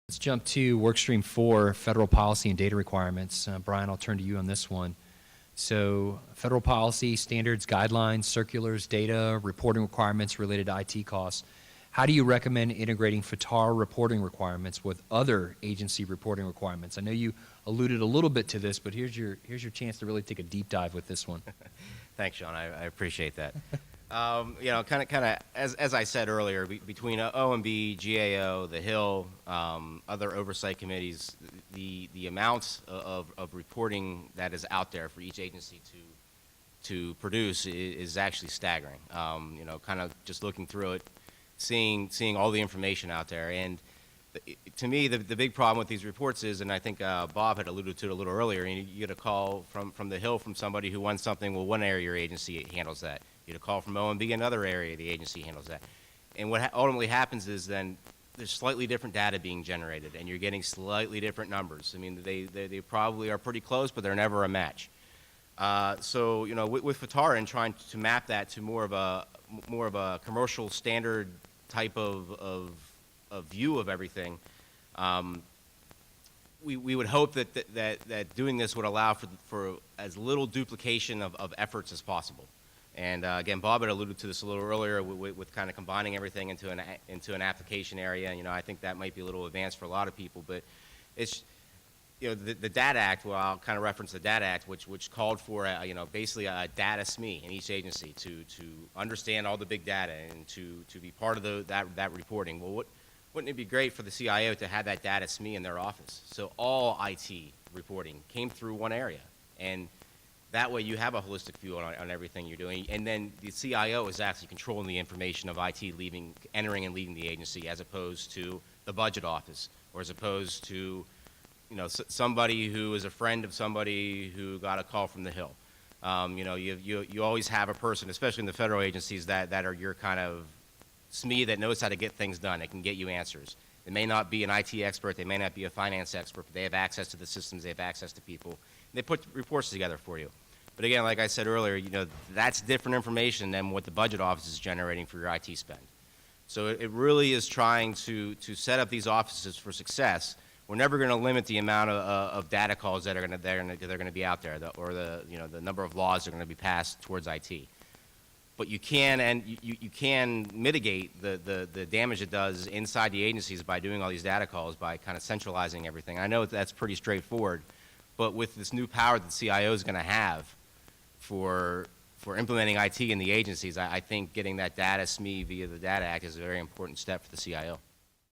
Let's jump to workstream 4, federal policy and data requirements. Brian, I'll turn to you on this one. So federal policy, standards, guidelines, circulars, data, reporting requirements related to IT costs. How do you recommend integrating FTAR reporting requirements with other agency reporting requirements? I know you alluded a little bit to this, but here's your chance to really take a deep dive with this one. Thanks, Sean. I appreciate that. You know, kind of, as I said earlier, between OMB, GAO, the Hill, other oversight committees, the amount of reporting that is out there for each agency to produce is actually staggering. You know, kind of just looking through it, seeing all the information out there, and to me, the big problem with these reports is, and I think Bob had alluded to it a little earlier, you get a call from the Hill from somebody who wants something. Well, one area of your agency handles that. You get a call from OMB, another area of the agency handles that. And what ultimately happens is then there's slightly different data being generated, and you're getting slightly different numbers. I mean, they probably are pretty close, but they're never a match. So, you know, with FTAR and trying to map that to more of a commercial standard type of view of everything, we would hope that doing this would allow for as little duplication of efforts as possible. And again, Bob had alluded to this a little earlier with kind of combining everything into an application area. You know, I think that might be a little advanced for a lot of people, but it's, you know, the Data Act. Well, I'll kind of reference the Data Act, which called for you know, basically a data SME in each agency to understand all the big data and to be part of that reporting. Well, wouldn't it be great for the CIO to have that data SME in their office? So all IT reporting came through one area, and that way you have a holistic view on everything you're doing, and then the CIO is actually controlling the information of IT entering and leaving the agency, as opposed to the budget office, or as opposed to, you know, somebody who is a friend of somebody who got a call from the Hill. You know, you always have a person, especially in the federal agencies, that are your kind of SME that knows how to get things done. It can get you answers. They may not be an IT expert, they may not be a finance expert, but they have access to the systems, they have access to people, and they put reports together for you. But again, like I said earlier, you know, that's different information than what the budget office is generating for your IT spend. So it really is trying to set up these offices for success. We're never going to limit the amount of data calls that are going to be out there, or the number of laws that are going to be passed towards IT. But you can you can mitigate the damage it does inside the agencies by doing all these data calls, by kind of centralizing everything. I know that's pretty straightforward, but with this new power that the CIO is going to have for implementing IT in the agencies, I think getting that data SME via the Data Act is a very important step for the CIO.